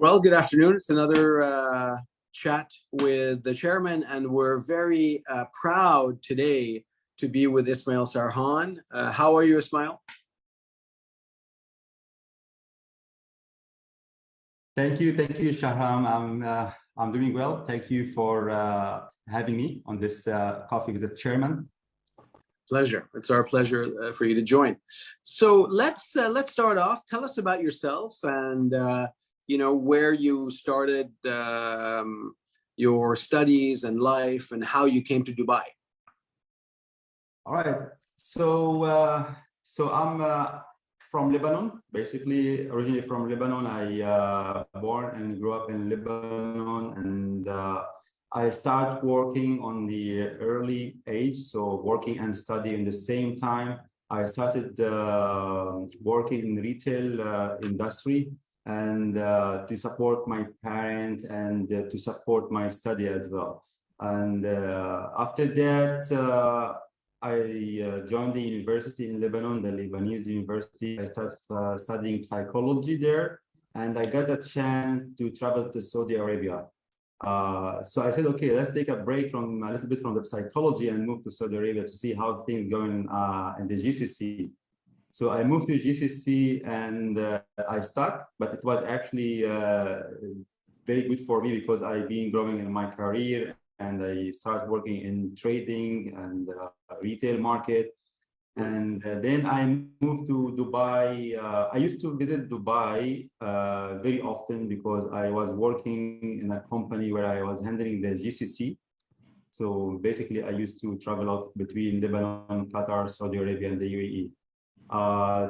Well, good afternoon. It's another chat with the chairman, and we're very proud today to be with Ismail Sarhan. How are you, Ismail? Thank you, Shahram. I'm doing well. Thank you for having me on this coffee with the chairman. Pleasure. It's our pleasure for you to join. So let's start off. Tell us about yourself and where you started your studies and life and how you came to Dubai. All right. So I'm from Lebanon, basically originally from Lebanon. I born and grew up in Lebanon, and I started working on the early age, so working and studying in the same time. I started working in retail industry, and to support my parents and to support my study as well. And after that, I joined the university in Lebanon, the Lebanese university. I started studying psychology there, and I got a chance to travel to Saudi Arabia. So I said, okay, let's take a break from a little bit from the psychology and move to Saudi Arabia to see how things going in the GCC. So I moved to GCC and I stuck, but it was actually very good for me because I've been growing in my career, and I started working in trading and retail market. And then I moved to Dubai. I used to visit Dubai very often because I was working in a company where I was handling the GCC. So basically, I used to travel out between Lebanon, Qatar, Saudi Arabia, and the UAE.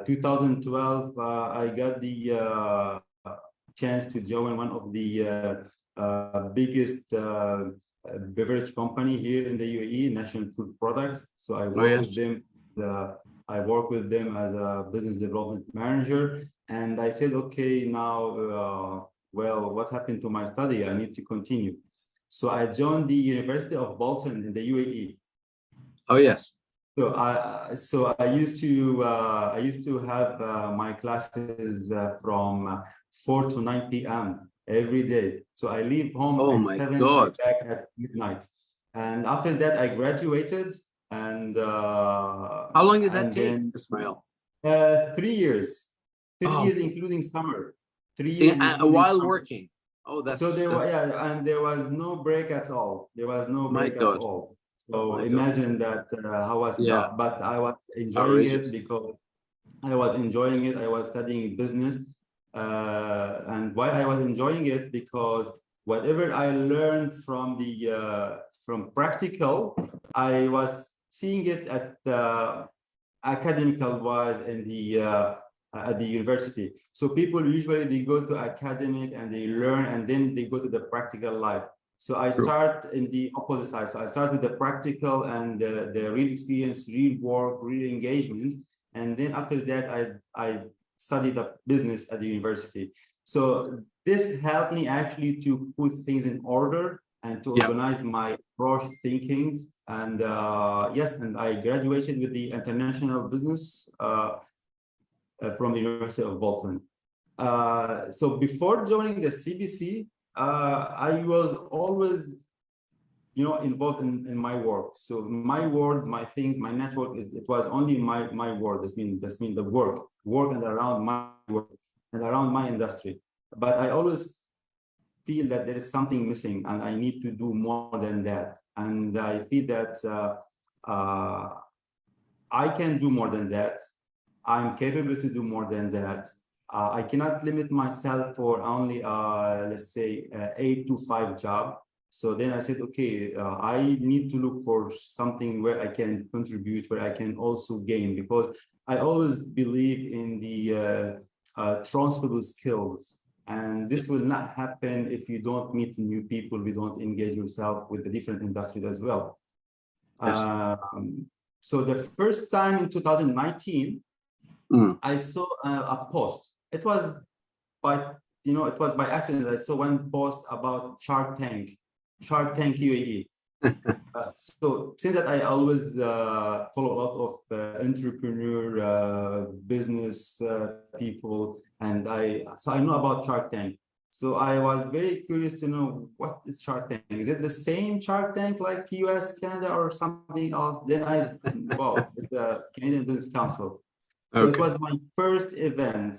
2012, I got the chance to join one of the biggest beverage company here in the UAE, National Food Products. So I work with them. I work with them as a business development manager, and I said, okay, now, well, what happened to my study? I need to continue. So I joined the University of Bolton in the UAE. Oh yes. So I used to have my classes from 4 to 9 p.m. every day. So I leave home at 7 and back at midnight. And after that, I graduated. And how long did that take, Ismail? 3 years. 3 years, including summer. 3 years while summer. Working. Oh, that's so there was and there was no break at all. There was no break at all. So imagine that how was tough, but I was enjoying it because I was enjoying it. I was studying business, and why I was enjoying it because whatever I learned from the from practical, I was seeing it at academical wise in the at the university. So people usually they go to academic and they learn, and then they go to the practical life. So I start in the opposite side. So I start with the practical and the real experience, real work, real engagement. And then after that, I studied the business at the university. So this helped me actually to put things in order and to organize my approach thinkings. And yes, and I graduated with the international business from the University of Bolton. So before joining the CBC, I was always, involved in my work. So my work, my things, my network it was only my work. That's mean the work and around my work and around my industry. But I always feel that there is something missing, and I need to do more than that. And I feel that I can do more than that. I'm capable to do more than that. I cannot limit myself for only, let's say, 8 to 5 job. So then I said, okay, I need to look for something where I can contribute, where I can also gain, because I always believe in the transferable skills. And this will not happen if you don't meet new people, we don't engage yourself with the different industries as well. So the first time in 2019, I saw a post. It was by accident. I saw one post about Shark Tank UAE. So since that, I always follow a lot of entrepreneur business people, and I know about Shark Tank. So I was very curious to know what is Shark Tank. Is it the same Shark Tank like US, Canada, or something else? Then wow, it's the Canadian Business Council. So it was my first event,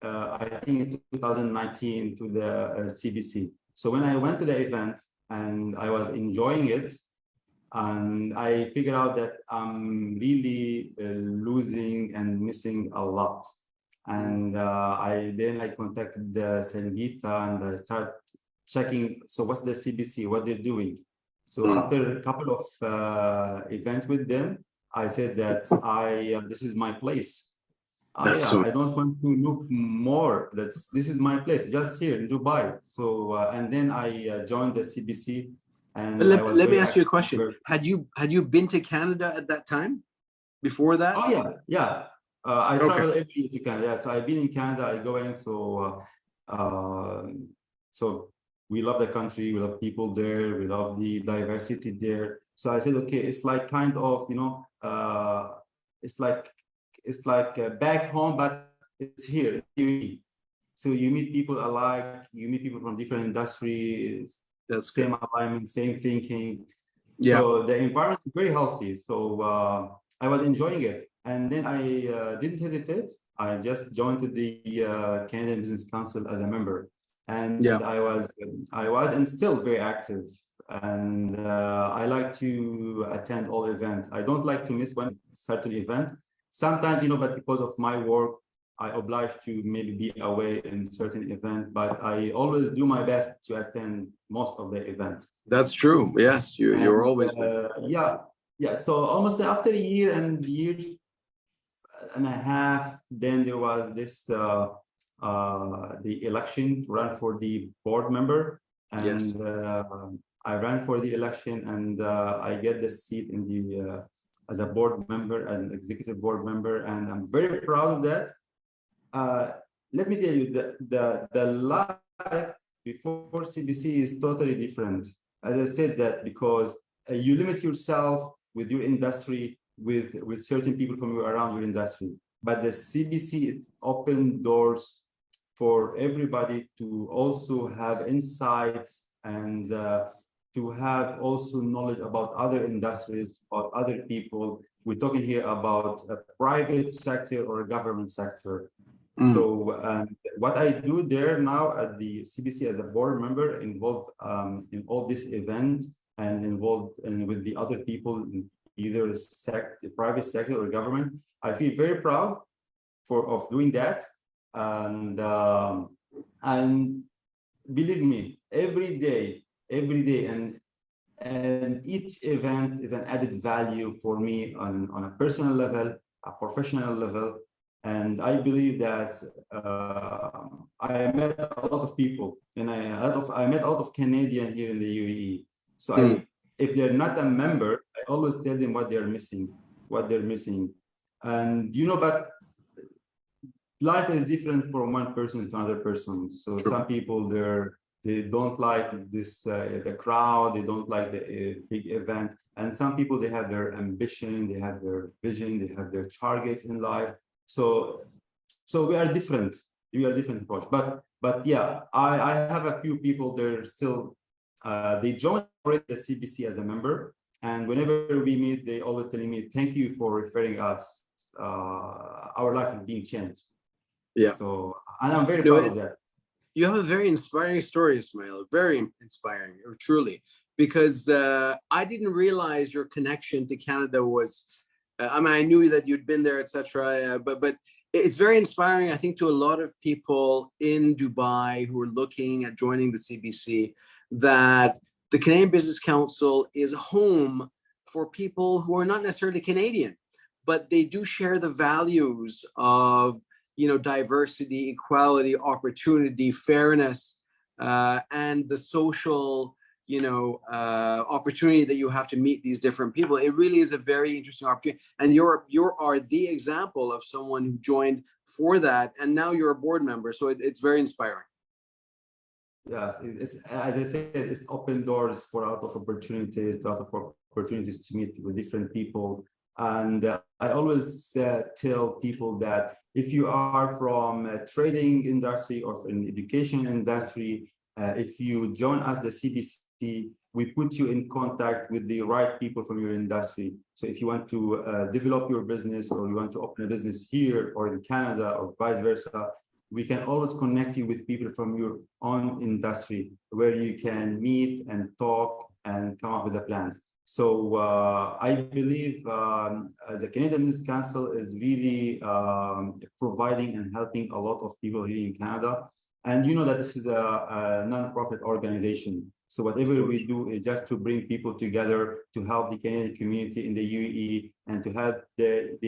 I think in 2019 to the CBC. So when I went to the event and I was enjoying it, and I figured out that I'm really losing and missing a lot. And I contacted the Sangeeta and I start checking. So what's the CBC? What they're doing? So after a couple of events with them, I said that this is my place. I don't want to look more. This is my place, just here in Dubai. So and then I joined the CBC. And let me ask you a question. Had you been to Canada at that time? Before that? Oh yeah. I travel every year to Canada. So I've been in Canada. I go in. So we love the country. We love people there. We love the diversity there. So I said, okay, it's like kind of it's like back home, but it's here. So you meet people alike. You meet people from different industries. That's same good. alignment, same thinking. Yeah. So the environment is very healthy. So I was enjoying it. And then I didn't hesitate. I just joined the Canadian Business Council as a member. And I was and still very active. And I like to attend all events. I don't like to miss one certain event. Sometimes, but because of my work, I obliged to maybe be away in certain event, but I always do my best to attend most of the events. That's true. Yes, you're always there. Yeah. So almost after a year and a half, then there was this the election to run for the board member, and I ran for the election, and I get the seat in the as a board member, an executive board member, and I'm very proud of that. Let me tell you, the life before CBC is totally different. As I said that because you limit yourself with your industry, with certain people from around your industry. But the CBC opened doors for everybody to also have insights and to have also knowledge about other industries, about other people. We're talking here about a private sector or a government sector. So what I do there now at the CBC as a board member, involved in all this event and involved with the other people in either the private sector or government, I feel very proud of doing that. And believe me, every day, and each event is an added value for me on a personal level, a professional level. And I believe that I met a lot of people, and I met a lot of Canadians here in the UAE. So if they're not a member, I always tell them what they're missing. And but life is different from one person to another person. So some people they don't like this the crowd, they don't like the big event, and some people they have their ambition, they have their vision, they have their targets in life. So we are different. Approach. But yeah, I have a few people. They're still they joined already the CBC as a member, and whenever we meet, they always telling me, "Thank you for referring us. Our life is being changed." Yeah. So and I'm very proud of that. You have a very inspiring story, Ismail. Very inspiring, truly, because I didn't realize your connection to Canada was. I knew that you'd been there, etc. But it's very inspiring, I think, to a lot of people in Dubai who are looking at joining the CBC, that the Canadian Business Council is home for people who are not necessarily Canadian, but they do share the values of diversity, equality, opportunity, fairness, and the social opportunity that you have to meet these different people. It really is a very interesting opportunity, and you are the example of someone who joined for that, and now you're a board member. So it's very inspiring. Yes, it's, as I said, it's open doors for a lot of opportunities, to meet with different people. And I always tell people that if you are from a trading industry or an education industry, if you join us, the CBC, we put you in contact with the right people from your industry. So if you want to develop your business, or you want to open a business here or in Canada or vice versa, we can always connect you with people from your own industry where you can meet and talk and come up with the plans. So I believe the Canadian Business Council is really providing and helping a lot of people here in Canada. And you know that this is a non-profit organization. So whatever we do is just to bring people together to help the Canadian community in the UAE and to help the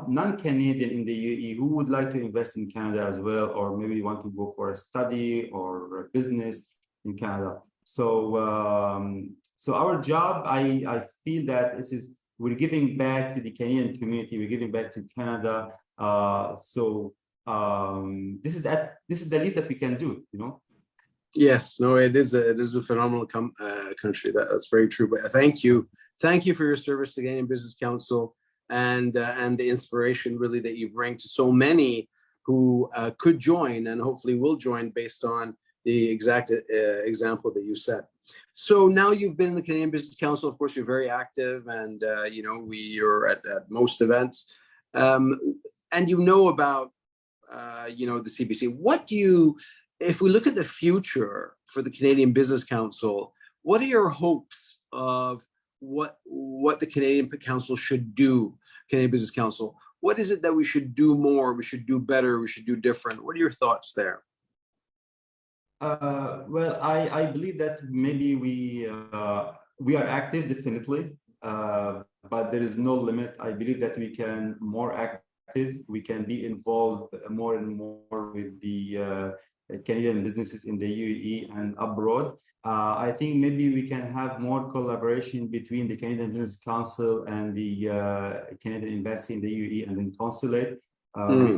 non-Canadian in the UAE who would like to invest in Canada as well, or maybe want to go for a study or a business in Canada. So so our job, I feel that we're giving back to the Canadian community, we're giving back to Canada. This is the least that we can do, you know. Yes, no, it is a phenomenal country. That's very true. But thank you for your service to the Canadian Business Council, and the inspiration really that you bring to so many who could join and hopefully will join based on the exact example that you set. So now you've been in the Canadian Business Council. Of course, you're very active, and you know, you're at most events, and you know about you know, the CBC. What do you, if we look at the future for the Canadian Business Council, what are your hopes of what the Canadian Council should do, Canadian Business Council? What is it that we should do more, we should do better, we should do different? What are your thoughts there? Well, I believe that maybe we are active, definitely, but there is no limit. I believe that we can more active, we can be involved more and more with the Canadian businesses in the UAE and abroad. I think maybe we can have more collaboration between the Canadian Business Council and the Canadian Embassy in the UAE and in consulate. We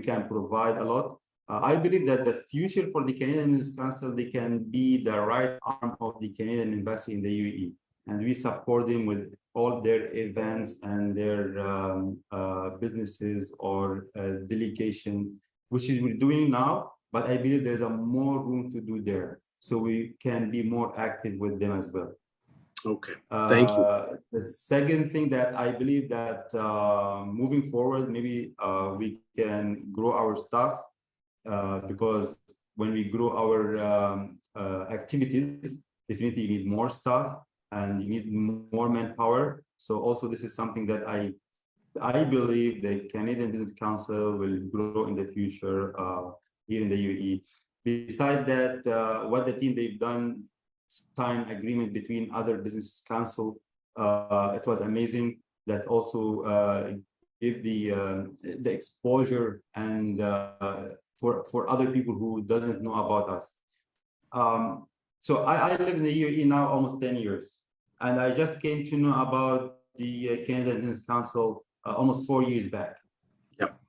can provide a lot. I believe that the future for the Canadian Business Council, they can be the right arm of the Canadian Embassy in the UAE, and we support them with all their events and their businesses or delegation, which is we're doing now. But I believe there's a more room to do there, so we can be more active with them as well. Okay, thank you. The second thing that I believe that moving forward, maybe we can grow our staff. Because when we grow our activities, definitely you need more staff and you need more manpower. So also this is something that I believe the Canadian Business Council will grow in the future here in the UAE. Besides that, what the team they've done, sign agreement between other business council, it was amazing. That also give the exposure and for other people who doesn't know about us. So I live in the UAE now almost 10 years, and I just came to know about the Canadian Business Council almost 4 years back. Yep.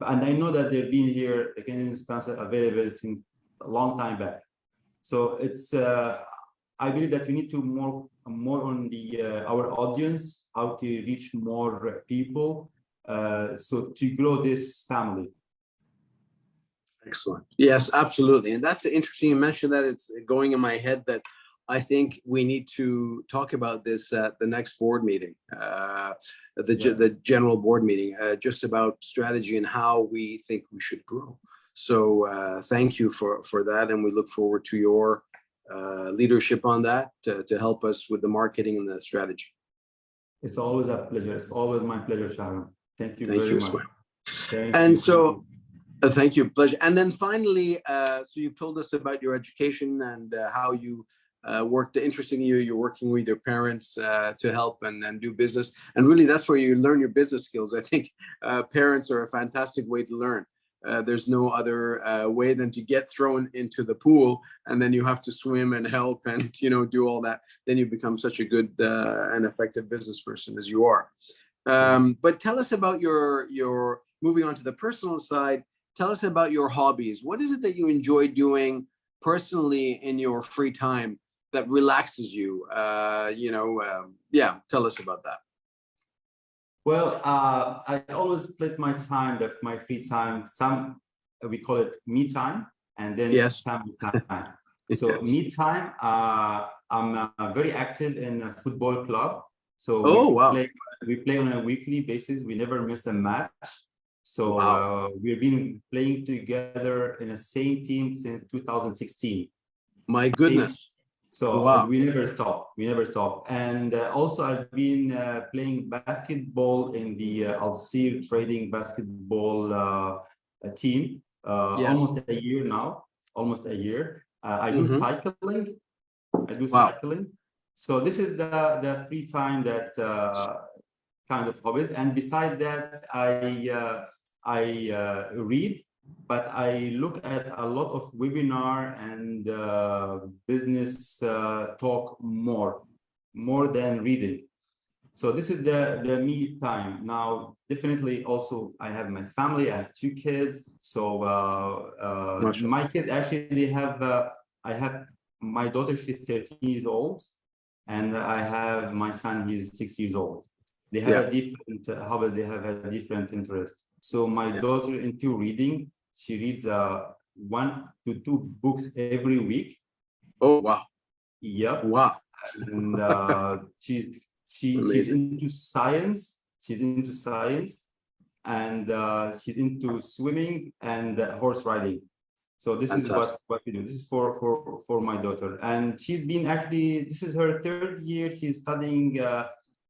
And I know that they've been here, the Canadian Business Council, available since a long time back. So it's I believe that we need to more on the our audience, how to reach more people, so to grow this family. Excellent. Yes, absolutely. And that's interesting. You mentioned that. It's going in my head that I think we need to talk about this at the next board meeting, the general board meeting, just about strategy and how we think we should grow. So thank you for that. And we look forward to your leadership on that to help us with the marketing and the strategy. It's always a pleasure. It's always my pleasure, Shahram. Thank you very much. Thank you, pleasure. And then finally, so you've told us about your education and how you worked. Interesting, you're working with your parents to help and do business. And really, that's where you learn your business skills. I think parents are a fantastic way to learn. There's no other way than to get thrown into the pool, and then you have to swim and help and do all that. Then you become such a good and effective business person as you are. But tell us about your moving on to the personal side. Tell us about your hobbies. What is it that you enjoy doing personally in your free time that relaxes you? Yeah, tell us about that. Well, I always split my time, my free time. We call it me time, and then family time. So me time, I'm very active in a football club. So we play on a weekly basis. We never miss a match. So we've been playing together in the same team since 2016. My goodness. So we never stop. We never stop. And also, I've been playing basketball in the Al-Sir Trading Basketball team almost a year now. Almost a year. I do cycling. Cycling. So this is the free time that kind of hobbies. And beside that, I read. But I look at a lot of webinar and business talk more than reading. So this is the me time. Now, definitely also I have my family. I have 2 kids. So my kids actually, they have, I have my daughter, she's 13 years old. And I have my son, he's 6 years old. They have a different hobby, they have a different interest. So my daughter into reading, she reads 1 to 2 books every week. Oh, wow. Yep. Wow. And she's into science. She's into science, and she's into swimming and horse riding. So this is what we do. This is for my daughter. And she's been actually, this is her 3rd year. She's studying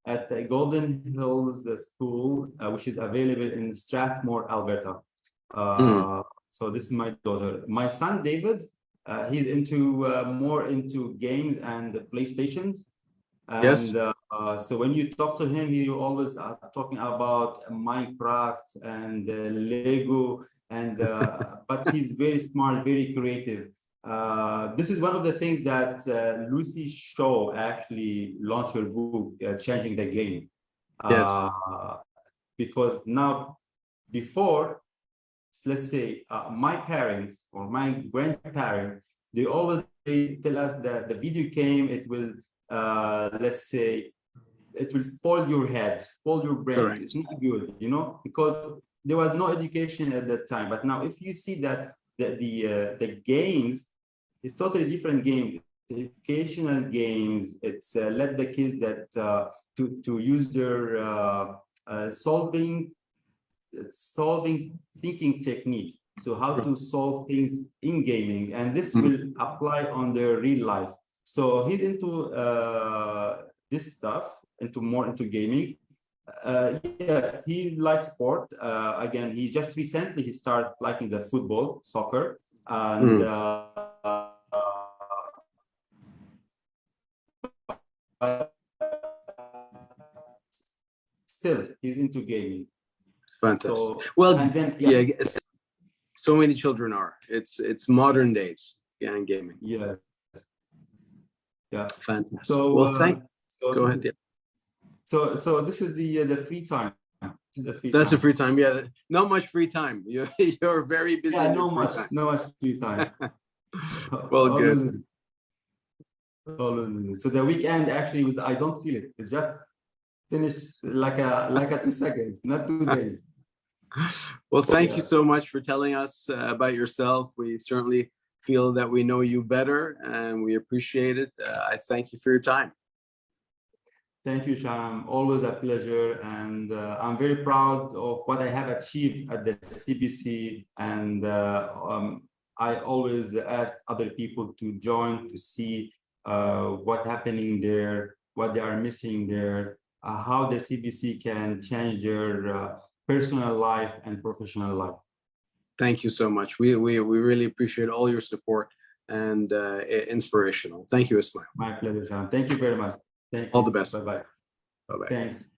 at the Golden Hills School, which is available in Strathmore, Alberta. So this is my daughter. My son, David, he's into more into games and PlayStations. And so when you talk to him, he always talking about Minecraft and Lego, and but he's very smart, very creative. This is one of the things that Lucy Shaw actually launched her book, Changing the Game. Because now, before, let's say my parents or my grandparents, they always tell us that the video game, it will, let's say, it will spoil your head, spoil your brain. Correct. It's not good, you know, because there was no education at that time. But now, if you see that the games, it's totally different games, educational games. It's let the kids that to use their solving thinking technique. So how to solve things in gaming, and this will apply on their real life. So he's into this stuff, more into gaming. Yes, he likes sport. Again, he just recently he started liking the football, soccer, and still he's into gaming. Fantastic. So, well, and then so many children are. It's modern days, in gaming. Yeah. Fantastic. So, well, go ahead. So this is the free time. That's a free time. Yeah, not much free time. You're very busy. Yeah, no much free time. Well, good. So the weekend actually, I don't feel it. It's just finished like a 2 seconds, not 2 days. Well, thank you so much for telling us about yourself. We certainly feel that we know you better, and we appreciate it. I thank you for your time. Thank you, Shahram. Always a pleasure, and I'm very proud of what I have achieved at the CBC. And I always ask other people to join to see what's happening there, what they are missing there, how the CBC can change their personal life and professional life. Thank you so much. We really appreciate all your support and inspirational. Thank you, Ismail. My pleasure, Shahram. Thank you very much. Thank you. All the best. Bye-bye. Bye-bye. Thanks.